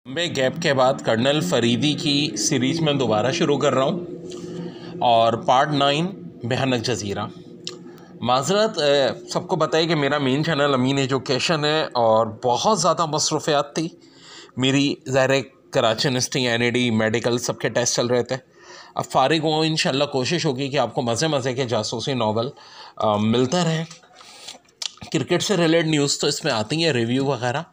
मैं गैप के बाद कर्नल फरीदी की सीरीज़ में दोबारा शुरू कर रहा हूँ और पार्ट 9 भयानक जज़ीरा। माज़रत, सबको पता है कि मेरा मेन चैनल अमीन एजुकेशन है और बहुत ज़्यादा मसरूफियात थी मेरी। ज़ाहिर कराची यूनिवर्सिटी NAD मेडिकल सबके टेस्ट चल रहे थे। अब फ़ारिग हुआ, इंशाल्लाह कोशिश होगी कि आपको मज़े मज़े के जासूसी नावल मिलते रहें। क्रिकेट से रिलेटेड न्यूज़ तो इसमें आती है, रिव्यू वगैरह।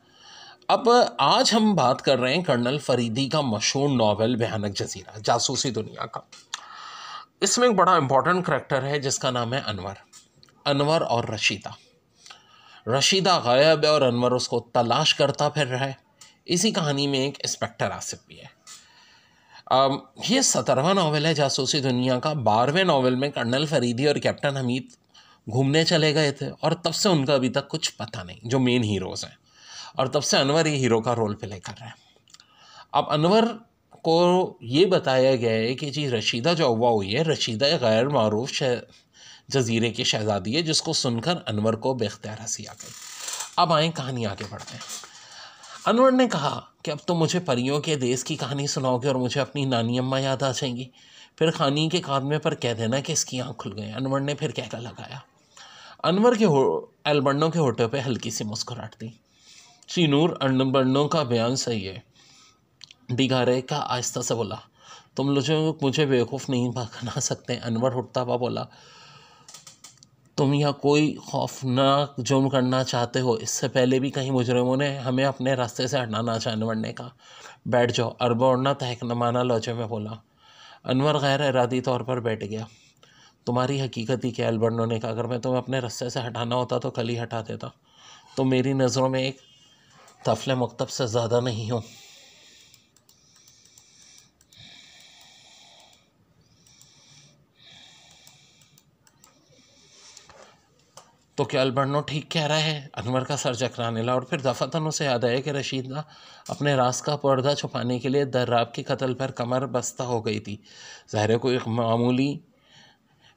अब आज हम बात कर रहे हैं कर्नल फरीदी का मशहूर नावल भयानक जज़ीरा, जासूसी दुनिया का। इसमें एक बड़ा इंपॉर्टेंट करैक्टर है जिसका नाम है अनवर। अनवर और रशीदा। रशीदा गायब है और अनवर उसको तलाश करता फिर रहा है। इसी कहानी में एक इंस्पेक्टर आसिफ भी है। ये 17वां नावल है जासूसी दुनिया का। 12वें नावल में कर्नल फरीदी और कैप्टन हमीद घूमने चले गए थे और तब से उनका अभी तक कुछ पता नहीं, जो मेन हीरोज़ हैं। और तब से अनवर ही हीरो का रोल प्ले कर रहा है। अब अनवर को ये बताया गया है कि जी रशीदा जो अगवा हुई है, रशीदा एक गैर मारूफ जजीरे की शहजादी है, जिसको सुनकर अनवर को बेख्तियार हंसी आ गई। अब आए कहानी आगे बढ़ते हैं। अनवर ने कहा कि अब तो मुझे परियों के देश की कहानी सुनाओगे और मुझे अपनी नानी अम्मा याद आ जाएंगी। फिर खानी के खात्मे पर कह देना कि इसकी आँख खुल गई। अनवर ने फिर कहका लगाया। अनवर के एल्बर्नो के होठों पे हल्की सी मुस्कुराहट थी। जी नूर, अनबर्नो का बयान सही है, डिगारे का आहिस्ता से बोला। तुम लोग मुझे बेवकूफ़ नहीं बना सकते। अनवर उठता हुआ बोला, तुम यहाँ कोई खौफनाक जुर्म करना चाहते हो? इससे पहले भी कहीं मुजरिमों ने हमें अपने रास्ते से हटाना चाहा। अनवर ने कहा, बैठ जाओ। अरबा तहकमाना लहजे में बोला। अनवर गैर इरादी तौर पर बैठ गया। तुम्हारी हकीकत ही क्या? अल्बर्नो ने कहा, अगर मैं तुम्हें अपने रास्ते से हटाना होता तो कल ही हटा देता। तो मेरी नज़रों में एक तफले मकतब से ज़्यादा नहीं हो। तो क्या अल्बर्नो ठीक कह रहा है? अनवर का सर चकराने लगा और फिर दफातन उसे याद आया कि रशीदा अपने राज का पर्दा छुपाने के लिए दर्राब के कत्ल पर कमर बस्ता हो गई थी। ज़ाहिर कोई एक मामूली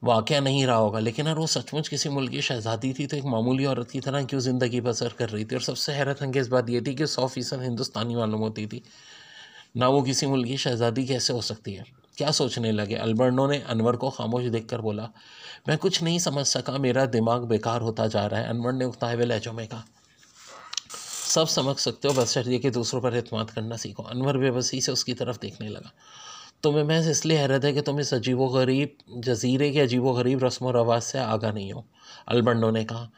वाक़या नहीं रहा होगा, लेकिन अगर वो सचमुच किसी मुल्क की शहज़ादी थी तो एक मामूली औरत की तरह क्यों ज़िंदगी बसर कर रही थी? और सबसे हैरत अंगेज़ बात यह थी कि 100% हिंदुस्तानी मालूम होती थी, ना वो किसी मुल्क की शहज़ादी कैसे हो सकती है? क्या सोचने लगे? अल्बर्नो ने अनवर को खामोश देखकर बोला, मैं कुछ नहीं समझ सका, मेरा दिमाग बेकार होता जा रहा है। अनवर ने उकताए हुए लहजों में कहा, सब समझ सकते हो, बशर्ते कि दूसरों पर एतमाद करना सीखो। अनवर बेबसी से उसकी तरफ देखने लगा। तुम्हें महज इसलिए हैरत है कि तुम इस अजीबो गरीब जजीरे के अजीबो गरीब रस्म व रवाज से आगा नहीं हो, अल्बर्नो ने कहा।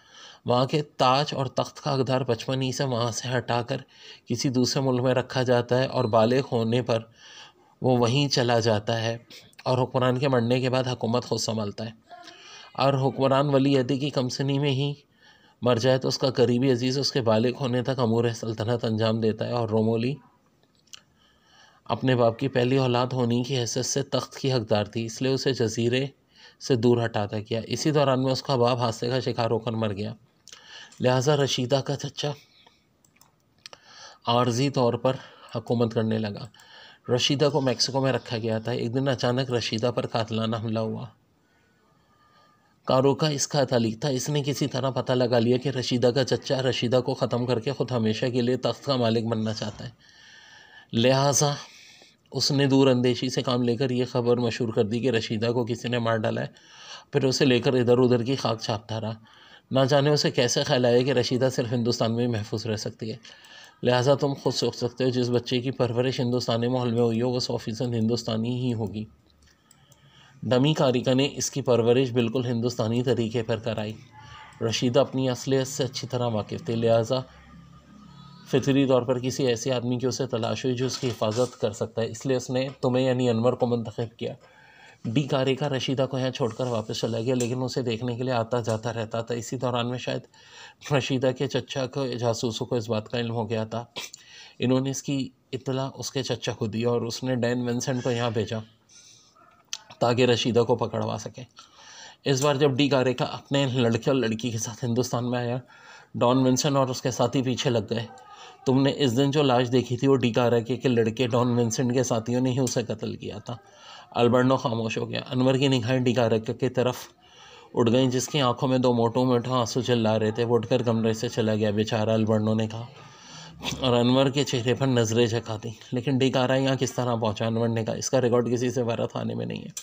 वहाँ के ताज और तख्त का हकदार बचपन ही से वहाँ से हटाकर किसी दूसरे मुल्क में रखा जाता है और बालिग होने पर वो वहीं चला जाता है और हुक्मरान के मरने के बाद हुकूमत खुद संभालता है। और हुक्मरान वली अहदी की कमसनी में ही मर जाए तो उसका करीबी अजीज़ उसके बालिग होने तक अमूर सल्तनत अंजाम देता है। और रोमोली अपने बाप की पहली औलाद होने की हैसियत से तख्त की हकदार थी, इसलिए उसे जजीरे से दूर हटाता किया। इसी दौरान में उसका बाप हादसे का शिकार होकर मर गया। लिहाजा रशीदा का चचा आर्जी तौर पर हुकूमत करने लगा। रशीदा को मैक्सिको में रखा गया था। एक दिन अचानक रशीदा पर कातलाना हमला हुआ। कारो का इसका तालीक था। इसने किसी तरह पता लगा लिया कि रशीदा का चचा रशीदा को ख़त्म करके ख़ुद हमेशा के लिए तख्त का मालिक बनना चाहता है। लिहाजा उसने दूर अंदेशी से काम लेकर यह ख़बर मशहूर कर दी कि रशीदा को किसी ने मार डाला है। फिर उसे लेकर इधर उधर की खाक छापता रहा। ना जाने उसे कैसे ख्याल आया कि रशीदा सिर्फ हिंदुस्तान में ही महफूज रह सकती है। लिहाजा तुम खुद सोच सकते हो, जिस बच्चे की परवरिश हिंदुस्तानी माहौल में हुई हो वो 100% हिंदुस्तानी ही होगी। डमी कारिका ने इसकी परवरिश बिल्कुल हिंदुस्तानी तरीके पर कराई। रशीदा अपनी असलियत से अच्छी तरह वाकिफ़ थी, लिहाजा फितरी तौर पर किसी ऐसे आदमी की उसे तलाश हुई जो उसकी हिफाजत कर सकता है, इसलिए उसने तुम्हें यानी अनवर को मुंतखब किया। डी कारिका रशीदा को यहाँ छोड़कर वापस चला गया, लेकिन उसे देखने के लिए आता जाता रहता था। इसी दौरान में शायद रशीदा के चचा को जासूसों को इस बात का इल्म हो गया था। इन्होंने इसकी इत्तला उसके चचा को दी और उसने डैन विंसेंट को यहाँ भेजा ताकि रशीदा को पकड़वा सके। इस बार जब डी कारिका अपने लड़के और लड़की के साथ हिंदुस्तान में आया, डॉन विंसेंट और उसके साथी पीछे लग गए। तुमने इस दिन जो लाश देखी थी वो डी कारिका के लड़के डॉन विंसेंट के साथियों ने ही उसे कत्ल किया था। अल्बर्नो खामोश हो गया। अनवर की निगाहें डी कारिका की तरफ उड़ गईं, जिसकी आंखों में दो मोटो मोटो आंसू चिल्ला रहे थे। वो उठकर कमरे से चला गया। बेचारा, अल्बर्नो ने कहा। और अनवर के चेहरे पर नजरें झका दी। लेकिन डिकारा यहाँ किस तरह पहुँचा? अनवर ने कहा, इसका रिकॉर्ड किसी सफारत खाने में नहीं है,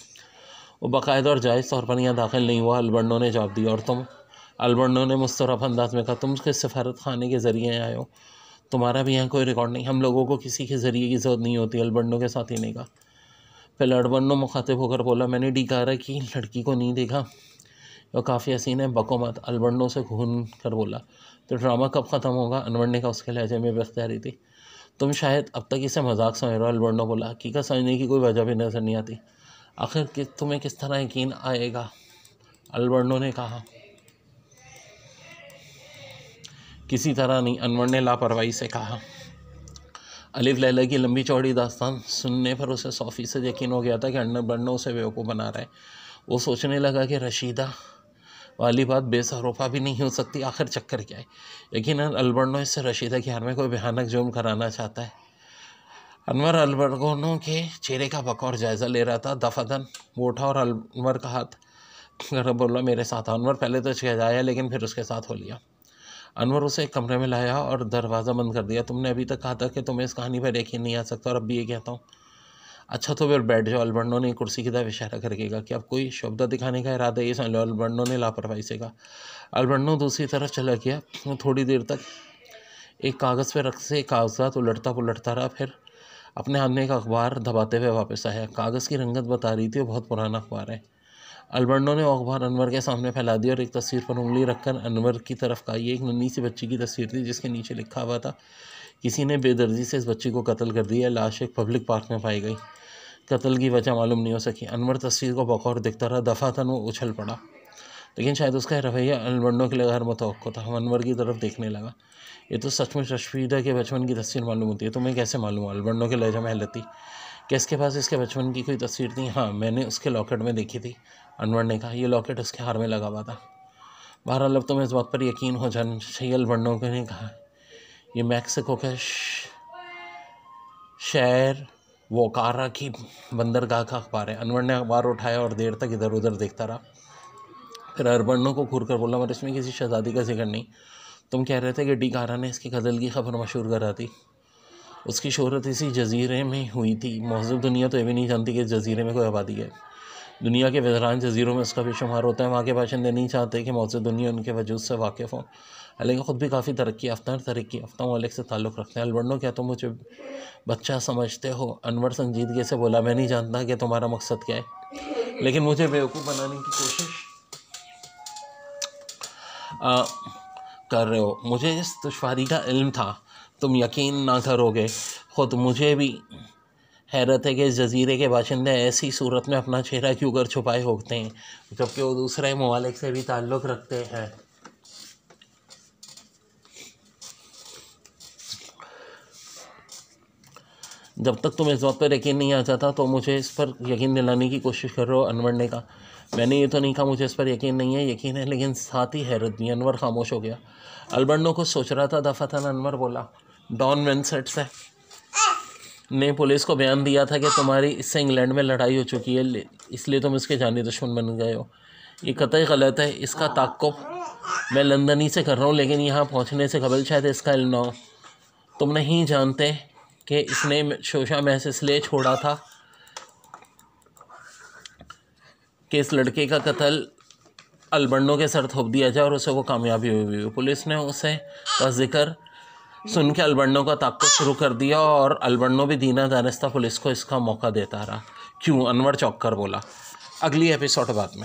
वो बाकायदा और जायज़ तौर पर यहाँ दाखिल नहीं हुआ। अल्बर्नो ने जवाब दिया। और तुम? अल्बर्नो ने मुस्तरफ अंदाज में कहा, तुम किस सफारत खाने के ज़रिए आए हो? तुम्हारा भी यहाँ कोई रिकॉर्ड नहीं। हम लोगों को किसी के ज़रिए की ज़रूरत नहीं होती, अल्बर्नो के साथी ने कहा। फिर अल्बर्नो मुखातिब होकर बोला, मैंने डिकारा की लड़की को नहीं देखा, वो काफ़ी हसीन है, बको मत। अल्बर्नो से घून कर बोला, तो ड्रामा कब ख़त्म होगा? अनवर ने कहा उसके लहजे में बेख्तियारी थी। तुम शायद अब तक इसे मजाक समझ रहे हो। अल्बर्नो बोला, हकीकत समझने की कोई वजह भी नज़र नहीं आती। आखिर तुम्हें किस तरह यकीन आएगा? अल्बर्नो ने कहा। किसी तरह नहीं, अनवर ने लापरवाही से कहा। अलिफ लैला की लंबी चौड़ी दास्तान सुनने पर उसे 100% यकीन हो गया था कि अल्बर्नो उसे बेवकूफ़ बना रहा है। वो सोचने लगा कि रशीदा वाली बात बेसरोफा भी नहीं हो सकती, आखिर चक्कर क्या है? यकीनन अल्बर्नो इससे रशीदा के हार में कोई भयानक जुर्म कराना चाहता है। अनवर अल्बर्नो के चेहरे का बकौर जायज़ा ले रहा था। दफातन वो उठा और अनवर का हाथ कर बोला, मेरे साथ। अनवर पहले तो चहजाया, लेकिन फिर उसके साथ हो लिया। अनवर उसे एक कमरे में लाया और दरवाज़ा बंद कर दिया। तुमने अभी तक कहा था कि तुम्हें इस कहानी पर यकीन नहीं आ सकता, और अब भी ये कहता हूँ। अच्छा तो फिर बैठ जाओ, अल्बर्नो ने कुर्सी की तरफ इशारा करके कहा। कि अब कोई शब्द दिखाने का इरादा ये समझ लो, अल्बर्नो ने लापरवाही से कहा। अल्बर्नो दूसरी तरफ चला गया। थोड़ी देर तक एक कागज़ पर रख से कागजात उलटता पुलटता रहा, फिर अपने हाथ में एक अखबार दबाते हुए वापस आया। कागज़ की रंगत बता रही थी वो बहुत पुराना अखबार है। अल्बर्नो ने वो अखबार अनवर के सामने फैला दिया और एक तस्वीर पर उंगली रखकर अनवर की तरफ कहा। ये एक नन्ही सी बच्ची की तस्वीर थी, जिसके नीचे लिखा हुआ था, किसी ने बेदर्दी से इस बच्ची को कत्ल कर दिया। लाश एक पब्लिक पार्क में पाई गई। कत्ल की वजह मालूम नहीं हो सकी। अनवर तस्वीर को बकौर देखता रहा। दफातन वो उछल पड़ा, लेकिन शायद उसका रवैया अल्बर्नो के लिए गैर मुतवक्को था। हम अनवर की तरफ देखने लगा। ये तो सचमुच रशीदा के बचपन की तस्वीर मालूम होती है। तुम्हें कैसे मालूम? अल्बर्नो के लहजे में हैरत थी। क्या इसके पास इसके बचपन की कोई तस्वीर थी? हाँ, मैंने उसके लॉकेट में देखी थी, अनवर ने कहा। ये लॉकेट उसके हार में लगा हुआ था। बहरहाल अब तुम्हें इस बात पर यकीन हो जाना चाहिए, अल्बर्नो ने कहा। ये मैक्सिको के शहर वोकारा की बंदरगाह का अखबार है। अनवर ने अखबार उठाया और देर तक इधर उधर देखता रहा। फिर अल्बर्नो को घूर कर बोला, मगर इसमें किसी शहजादी का जिक्र नहीं। तुम कह रहे थे कि डिकारा ने इसकी कत्ल की खबर मशहूर करा दी। उसकी शोहरत इसी जजीरे में हुई थी। महज़ूब दुनिया तो ये भी नहीं जानती कि इस जजीरे में कोई आबादी है। दुनिया के वज़रान जजीरों में उसका भी शुमार होता है। वहाँ के बाशिंदे नहीं चाहते कि महज़ूब दुनिया उनके वजूद से वाकिफ़ हों। हालांकि ख़ुद भी काफ़ी तरक्की याफ्ता ममालिक से ताल्लुक़ रखते हैं। अल्बर्नो, क्या तुम मुझे बच्चा समझते हो? अनवर संजीदगी से बोला, मैं नहीं जानता कि तुम्हारा मकसद क्या है, लेकिन मुझे बेवकूफ़ बनाने की कोशिश कर रहे हो। मुझे इस दुश्वारी का इल्म था, तुम यकीन ना करोगे। ख़ुद मुझे भी हैरत है कि इस जजीरे के बाशिंदे ऐसी सूरत में अपना चेहरा क्यों कर छुपाए होते हैं, जबकि वो दूसरे ममालिक से भी ताल्लुक़ रखते हैं। जब तक तुम इस बात पर यकीन नहीं आ जाता तो मुझे इस पर यकीन दिलाने की कोशिश कर रहे हो, अनवर ने कहा। मैंने ये तो नहीं कहा मुझे इस पर यकीन नहीं है, यकीन है, लेकिन साथ ही हैरत भी। अनवर खामोश हो गया। अल्बर्नो कुछ सोच रहा था। दफातन अनवर बोला, डॉन विंसेंट ने पुलिस को बयान दिया था कि तुम्हारी इससे इंग्लैंड में लड़ाई हो चुकी है, इसलिए तुम इसके जानी दुश्मन बन गए हो। ये कतई गलत है। इसका ताक़ुब मैं लंदन ही से कर रहा हूँ, लेकिन यहाँ पहुँचने से कबल शायद इसका इल्म ना हो। तुम नहीं जानते कि इसने शोशा महज इसलिए छोड़ा था कि इस लड़के का कत्ल अल्बर्नो के सर थोप दिया जाए, और उसे वो कामयाबी हुई। पुलिस ने उसे का जिक्र सुन के अल्बर्नो का ताक़ुब शुरू कर दिया, और अल्बर्नो भी दीना दानिस्ता पुलिस को इसका मौका देता रहा। क्यों? अनवर चौंक कर बोला। अगली एपिसोड बाद में।